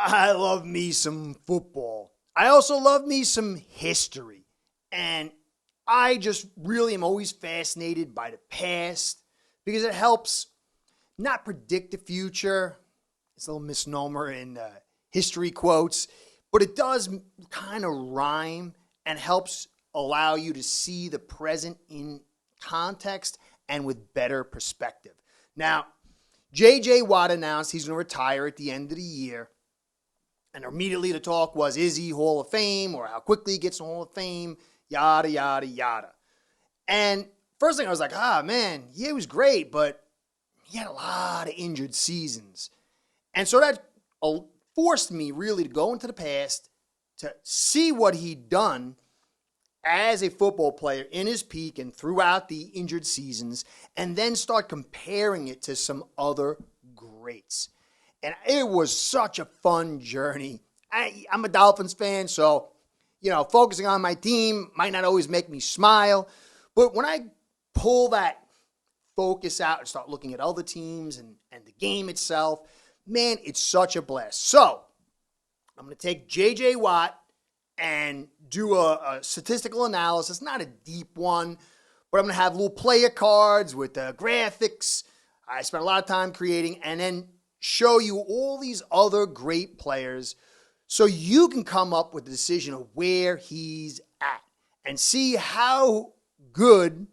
I love me some football. I also love me some history. And I just really am always fascinated by the past because it helps not predict the future. It's a little misnomer in history quotes, but it does kind of rhyme and helps allow you to see the present in context and with better perspective. Now, J.J. Watt announced he's going to retire at the end of the year. And immediately the talk was, is he Hall of Fame or how quickly he gets in Hall of Fame, yada, yada, yada. And first thing I was like, man, yeah, he was great, but he had a lot of injured seasons. And so that forced me really to go into the past to see what he'd done as a football player in his peak and throughout the injured seasons, and then start comparing it to some other greats. And it was such a fun journey. I'm a Dolphins fan, so, focusing on my team might not always make me smile. But when I pull that focus out and start looking at other teams and the game itself, man, it's such a blast. So I'm going to take J.J. Watt and do a statistical analysis, not a deep one, but I'm going to have little player cards with graphics I spent a lot of time creating, and then show you all these other great players so you can come up with a decision of where he's at and see how good,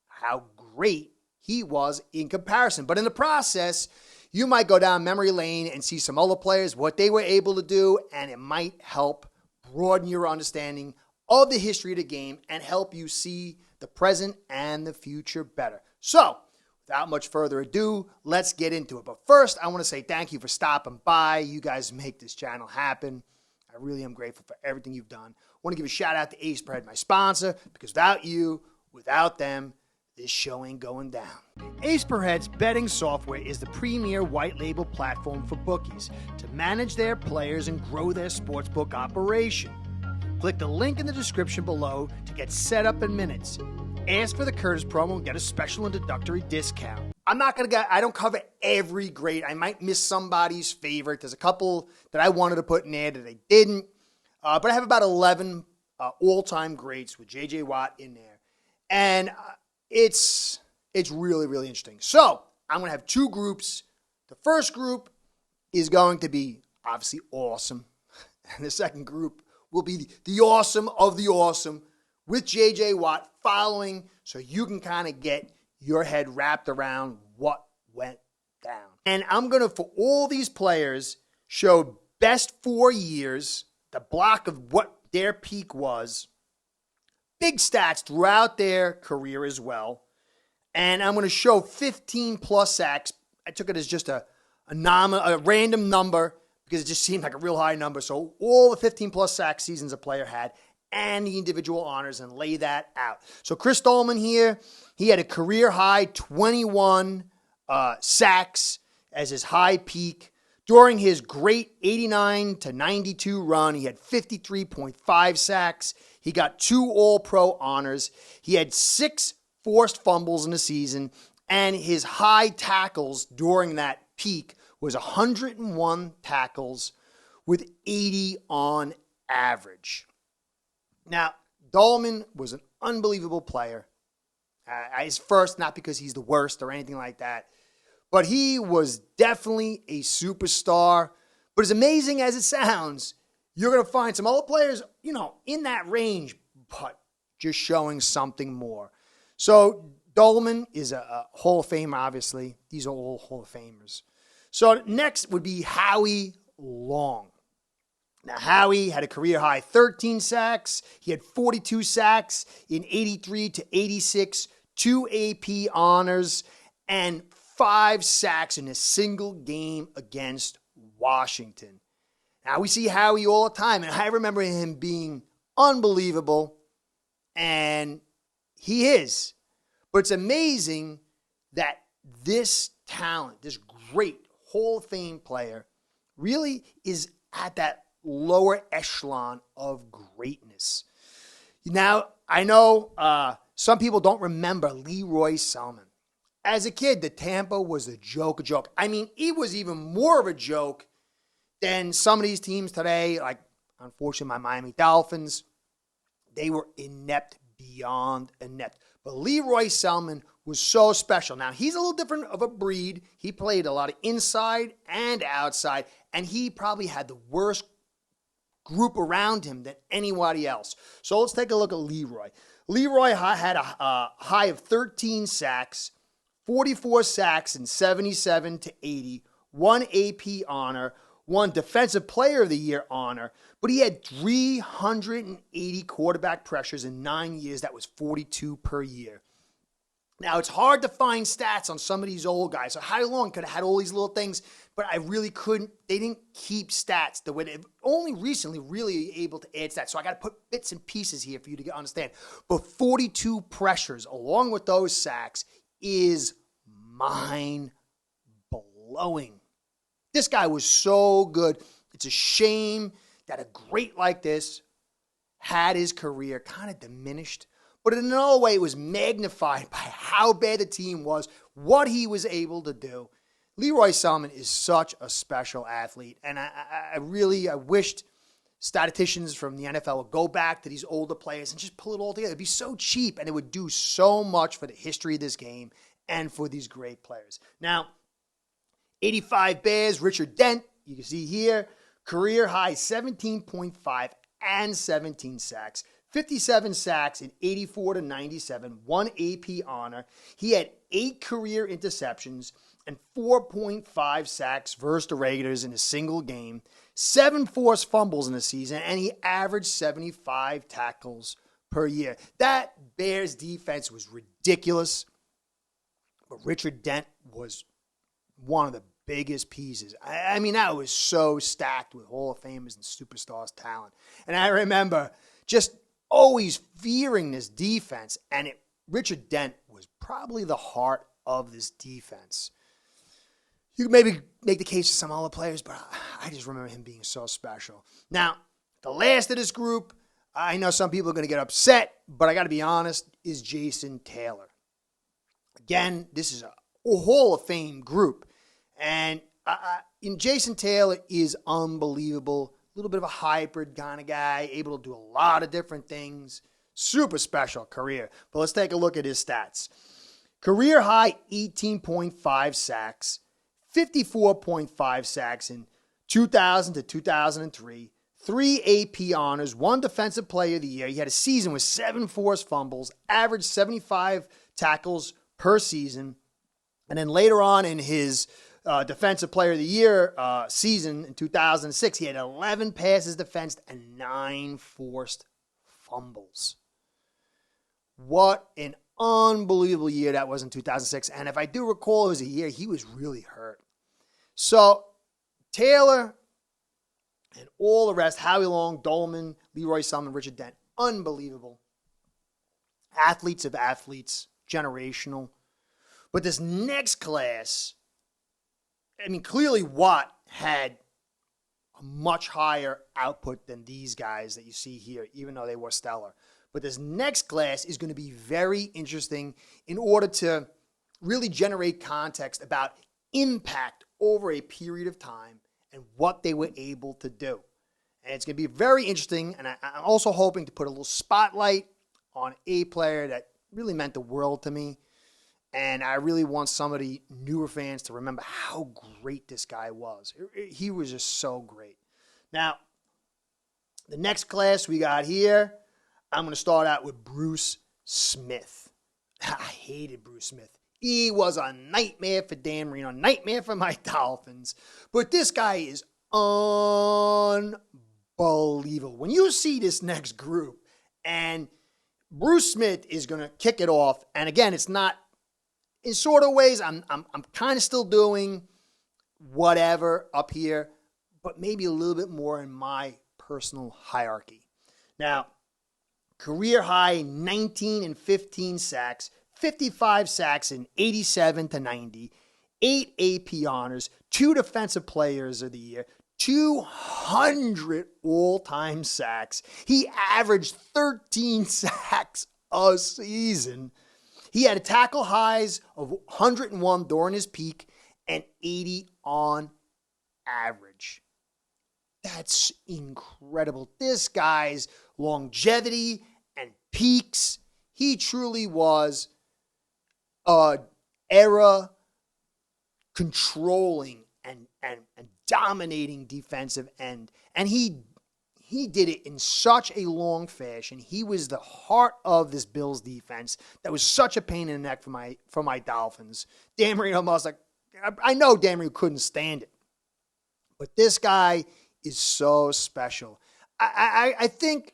how great he was in comparison. But in the process, you might go down memory lane and see some other players, what they were able to do, and it might help broaden your understanding of the history of the game and help you see the present and the future better. So, without much further ado, let's get into it. But first, I want to say thank you for stopping by. You guys make this channel happen. I really am grateful for everything you've done. I want to give a shout out to Ace Per Head, my sponsor, because without you, without them, this show ain't going down. Ace Per Head's betting software is the premier white label platform for bookies to manage their players and grow their sportsbook operation. Click the link in the description below to get set up in minutes. Ask for the Curtis promo and get a special introductory discount. I don't cover every great. I might miss somebody's favorite. There's a couple that I wanted to put in there that I didn't. But I have about 11 all-time greats with J.J. Watt in there. And it's really, really interesting. So I'm going to have two groups. The first group is going to be obviously awesome. And the second group will be the awesome of the awesome with J.J. Watt following, so you can kind of get your head wrapped around what went down. And I'm going to, for all these players, show best 4 years, the block of what their peak was, big stats throughout their career as well. And I'm going to show 15-plus sacks. I took it as just a random number because it just seemed like a real high number. So all the 15-plus sack seasons a player had, and the individual honors, and lay that out. So Chris Dolman here, he had a career-high 21 sacks as his high peak. During his great 89 to 92 run, he had 53.5 sacks. He got 2 All-Pro honors. He had 6 forced fumbles in the season, and his high tackles during that peak was 101 tackles with 80 on average. Now, Dolman was an unbelievable player. His first, not because he's the worst or anything like that, but he was definitely a superstar. But as amazing as it sounds, you're going to find some other players, in that range, but just showing something more. So Dolman is a Hall of Famer, obviously. These are all Hall of Famers. So next would be Howie Long. Now, Howie had a career-high 13 sacks. He had 42 sacks in 83 to 86, 2 AP honors, and 5 sacks in a single game against Washington. Now, we see Howie all the time, and I remember him being unbelievable, and he is. But it's amazing that this talent, this great Hall of Fame player, really is at that lower echelon of greatness. Now, I know some people don't remember Leroy Selman. As a kid, the Tampa was a joke. I mean, it was even more of a joke then some of these teams today, like unfortunately my Miami Dolphins, they were inept beyond inept. But Leroy Selmon was so special. Now, he's a little different of a breed. He played a lot of inside and outside, and he probably had the worst group around him than anybody else. So let's take a look at Leroy. Leroy had a high of 13 sacks, 44 sacks in 77 to 80, one AP honor, one Defensive Player of the Year honor, but he had 380 quarterback pressures in 9 years. That was 42 per year. Now, it's hard to find stats on some of these old guys. So Howie Long could have had all these little things, but I really couldn't. They didn't keep stats the way they only recently really able to add stats. So I got to put bits and pieces here for you to understand. But 42 pressures along with those sacks is mind-blowing. This guy was so good. It's a shame that a great like this had his career kind of diminished. But in another way, it was magnified by how bad the team was, what he was able to do. Leroy Selmon is such a special athlete. And I wished statisticians from the NFL would go back to these older players and just pull it all together. It'd be so cheap, and it would do so much for the history of this game and for these great players. Now, 85 Bears, Richard Dent, you can see here, career high 17.5 and 17 sacks. 57 sacks in 84 to 97, one AP honor. He had 8 career interceptions and 4.5 sacks versus the Raiders in a single game, 7 forced fumbles in the season, and he averaged 75 tackles per year. That Bears defense was ridiculous, but Richard Dent was one of the biggest pieces. I mean, that was so stacked with Hall of Famers and superstars talent. And I remember just always fearing this defense, and Richard Dent was probably the heart of this defense. You can maybe make the case for some other players, but I just remember him being so special. Now, the last of this group, I know some people are going to get upset, but I got to be honest, is Jason Taylor. Again, this is a Hall of Fame group, and Jason Taylor is unbelievable. A little bit of a hybrid kind of guy, able to do a lot of different things. Super special career. But let's take a look at his stats. Career high 18.5 sacks, 54.5 sacks in 2000 to 2003, 3 AP honors, 1 Defensive Player of the Year. He had a season with 7 forced fumbles, averaged 75 tackles per season. And then later on in his Defensive Player of the Year season in 2006, he had 11 passes defensed and 9 forced fumbles. What an unbelievable year that was in 2006. And if I do recall, it was a year he was really hurt. So Taylor and all the rest, Howie Long, Dolman, Leroy Selmon, Richard Dent, unbelievable. Athletes of athletes, generational. But this next class, I mean, clearly Watt had a much higher output than these guys that you see here, even though they were stellar. But this next class is going to be very interesting in order to really generate context about impact over a period of time and what they were able to do. And it's going to be very interesting, and I'm also hoping to put a little spotlight on a player that really meant the world to me. And I really want some of the newer fans to remember how great this guy was. He was just so great. Now, the next class we got here, I'm going to start out with Bruce Smith. I hated Bruce Smith. He was a nightmare for Dan Marino, a nightmare for my Dolphins. But this guy is unbelievable. When you see this next group, and Bruce Smith is going to kick it off, and again, it's not, in sort of ways, I'm kind of still doing whatever up here, but maybe a little bit more in my personal hierarchy. Now, career high 19 and 15 sacks, 55 sacks in 87 to 90, 8 AP honors, 2 Defensive Players of the Year, 200 all-time sacks. He averaged 13 sacks a season. He had tackle highs of 101 during his peak and 80 on average. That's incredible. This guy's longevity and peaks, he truly was a era controlling and dominating defensive end. And he did it in such a long fashion. He was the heart of this Bills defense that was such a pain in the neck for my Dolphins. Dan Marino almost like, I know Dan Marino couldn't stand it. But this guy is so special. I think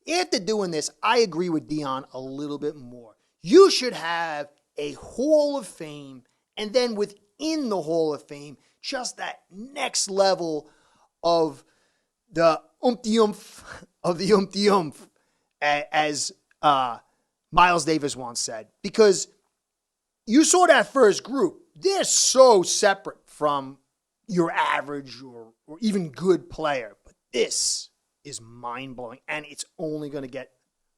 after doing this, I agree with Dion a little bit more. You should have a Hall of Fame, and then within the Hall of Fame, just that next level of the umpty-umph of the umpty-umph, as Miles Davis once said. Because you saw that first group. They're so separate from your average or even good player. But this is mind-blowing, and it's only going to get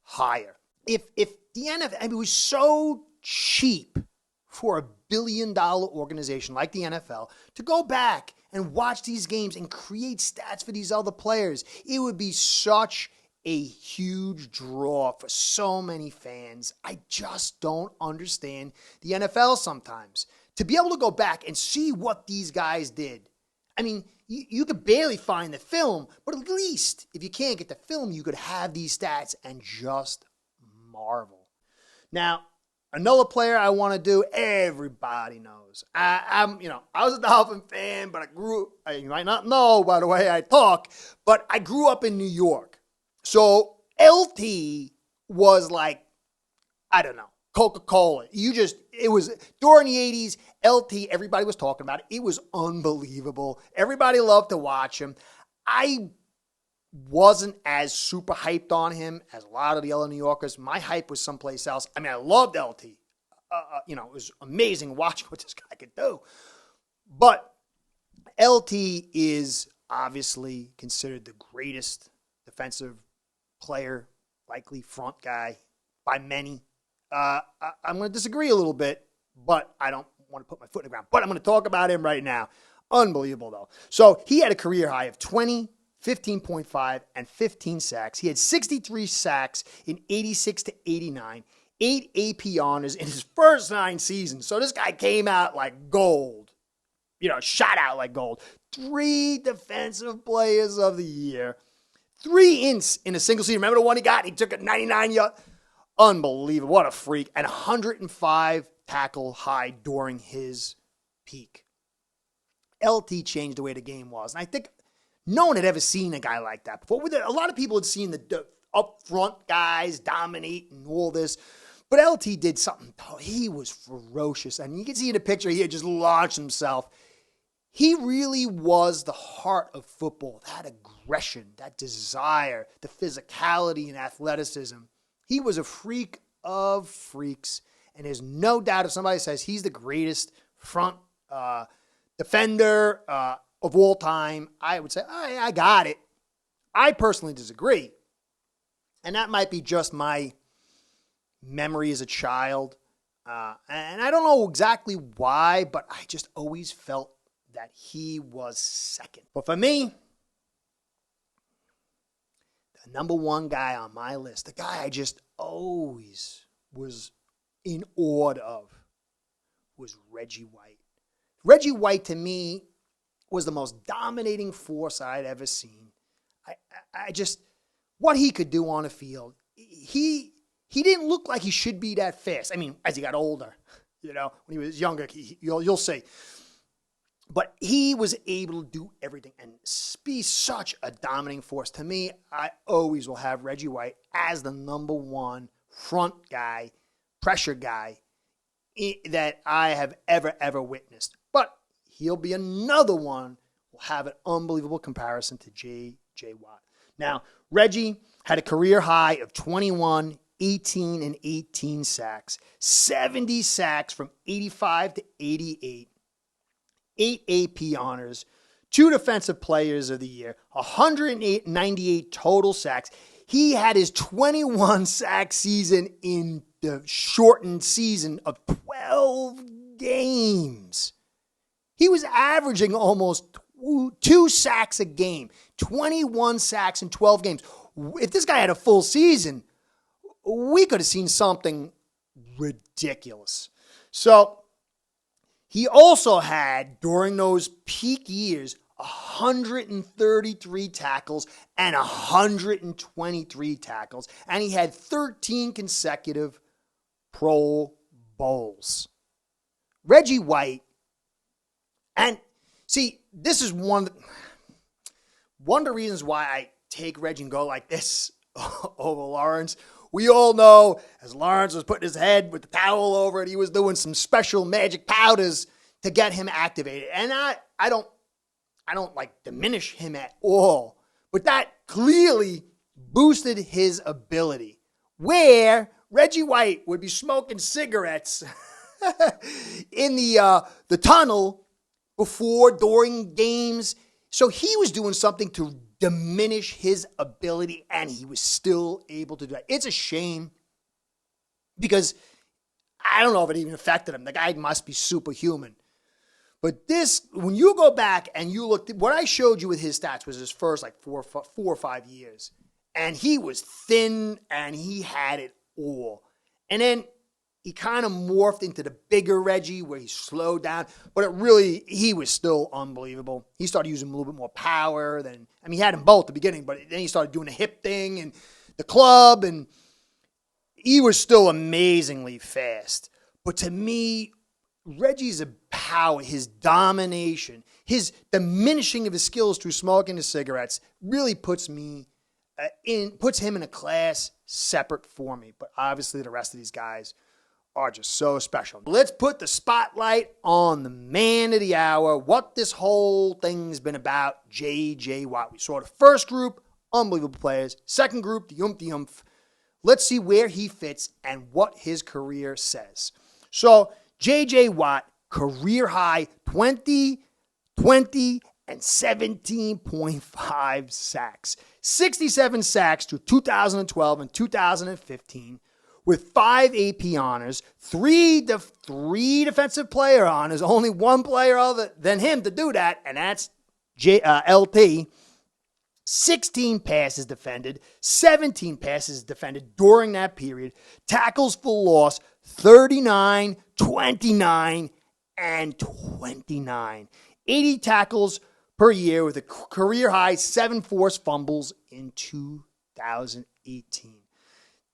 higher. If the NFL, it was so cheap for a billion-dollar organization like the NFL to go back and watch these games and create stats for these other players, it would be such a huge draw for so many fans. I just don't understand the NFL sometimes. To be able to go back and see what these guys did. I mean, you could barely find the film, but at least if you can't get the film, you could have these stats and just marvel. Now, another player I want to do, everybody knows. I was a Dolphin fan, but you might not know by the way I talk, but I grew up in New York. So LT was like, I don't know, Coca-Cola. It was during the 80s, LT, everybody was talking about it. It was unbelievable. Everybody loved to watch him. I wasn't as super hyped on him as a lot of the other New Yorkers. My hype was someplace else. I mean, I loved LT. It was amazing watching what this guy could do. But LT is obviously considered the greatest defensive player, likely front guy by many. I'm going to disagree a little bit, but I don't want to put my foot in the ground. But I'm going to talk about him right now. Unbelievable, though. So he had a career high of 20, 15.5, and 15 sacks. He had 63 sacks in 86 to 89, 8 AP honors in his first 9 seasons. So this guy came out like gold, shot out like gold. 3 defensive players of the year, 3 ints in a single season. Remember the one he got? He took a 99-yard. Unbelievable. What a freak. And 105 tackle high during his peak. LT changed the way the game was. And I think no one had ever seen a guy like that before. A lot of people had seen the up front guys dominate and all this. But LT did something. He was ferocious. And you can see in the picture, he had just launched himself. He really was the heart of football. That aggression, that desire, the physicality and athleticism. He was a freak of freaks. And there's no doubt if somebody says he's the greatest front defender of all time, I would say, I got it. I personally disagree. And that might be just my memory as a child. And I don't know exactly why, but I just always felt that he was second. But for me, the number one guy on my list, the guy I just always was in awe of, was Reggie White. Reggie White, to me, was the most dominating force I'd ever seen. I just, what he could do on the field, he didn't look like he should be that fast. I mean, as he got older, when he was younger, you'll see. But he was able to do everything and be such a dominating force. To me, I always will have Reggie White as the number one front guy, pressure guy that I have ever witnessed. But he'll be another one will have an unbelievable comparison to J.J. Watt. Now, Reggie had a career high of 21, 18, and 18 sacks, 70 sacks from 85 to 88. 8 AP honors, 2 defensive players of the year, 198 total sacks. He had his 21 sack season in the shortened season of 12 games. He was averaging almost 2 sacks a game, 21 sacks in 12 games. If this guy had a full season, we could have seen something ridiculous. So he also had, during those peak years, 133 tackles and 123 tackles. And he had 13 consecutive Pro Bowls. Reggie White, and see, this is one of the reasons why I take Reggie and go like this over Lawrence. We all know, as Lawrence was putting his head with the towel over it, he was doing some special magic powders to get him activated. And I don't like diminish him at all, but that clearly boosted his ability. Where Reggie White would be smoking cigarettes in the tunnel before, during games. So he was doing something to diminish his ability, and he was still able to do that. It's a shame because I don't know if it even affected him. The guy must be superhuman. But this, when you go back and you look, what I showed you with his stats was his first like 4 or 5 years. And he was thin and he had it all. And then he kind of morphed into the bigger Reggie where he slowed down. But he was still unbelievable. He started using a little bit more power than, he had them both at the beginning, but then he started doing the hip thing and the club, and he was still amazingly fast. But to me, Reggie's power, his domination, his diminishing of his skills through smoking the cigarettes really puts him in a class separate for me. But obviously the rest of these guys are just so special. Let's put the spotlight on the man of the hour, what this whole thing's been about, J.J. Watt. We saw the first group, unbelievable players. Second group, the oomph. Let's see where he fits and what his career says. So J.J. Watt, career high 20, and 17.5 sacks. 67 sacks through 2012 and 2015 with 5 AP honors, 3 defensive player honors, only one player other than him to do that, and that's LT. 16 passes defended, 17 passes defended during that period. Tackles for loss, 39, 29, and 29. 80 tackles per year with a career high 7 forced fumbles in 2018.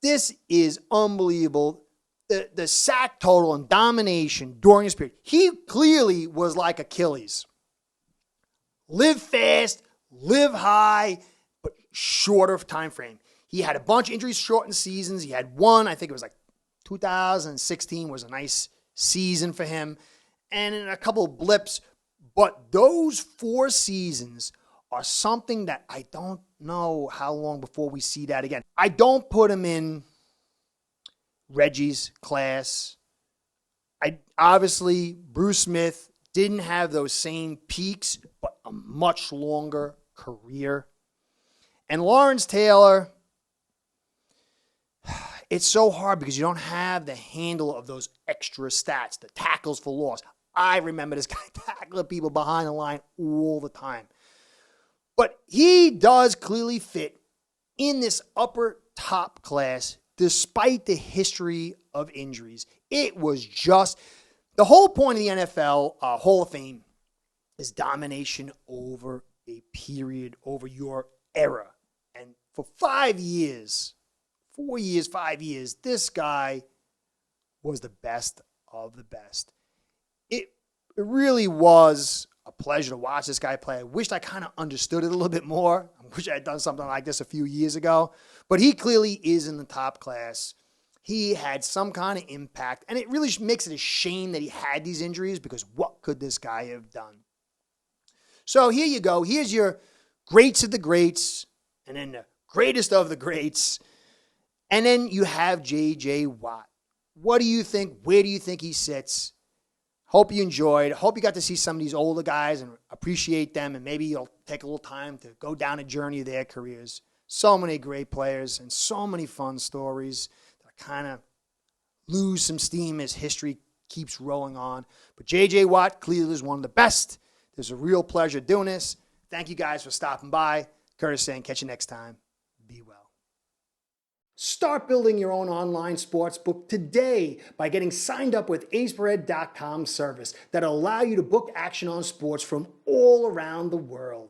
This is unbelievable. The sack total and domination during this period. He clearly was like Achilles. Live fast, live high, but shorter time frame. He had a bunch of injuries, shortened seasons. He had one, I think it was like 2016 was a nice season for him, and in a couple of blips. But those 4 seasons are something that I don't know how long before we see that again. I don't put him in Reggie's class. Obviously, Bruce Smith didn't have those same peaks, but a much longer career. And Lawrence Taylor, it's so hard because you don't have the handle of those extra stats, the tackles for loss. I remember this guy tackling people behind the line all the time. But he does clearly fit in this upper top class despite the history of injuries. It was just the whole point of the NFL Hall of Fame is domination over a period, over your era. And for 5 years, 4 years, 5 years, this guy was the best of the best. It really was a pleasure to watch this guy play. I wished I kind of understood it a little bit more. I wish I had done something like this a few years ago. But he clearly is in the top class. He had some kind of impact. And it really makes it a shame that he had these injuries because what could this guy have done? So here you go. Here's your greats of the greats and then the greatest of the greats. And then you have J.J. Watt. What do you think? Where do you think he sits? Hope you enjoyed. Hope you got to see some of these older guys and appreciate them. And maybe you'll take a little time to go down a journey of their careers. So many great players and so many fun stories that kind of lose some steam as history keeps rolling on. But J.J. Watt clearly is one of the best There's a real pleasure doing this. Thank you guys for stopping by. Curtis saying, catch you next time. Be well. Start building your own online sportsbook today by getting signed up with aceperhead.com service that'll allow you to book action on sports from all around the world.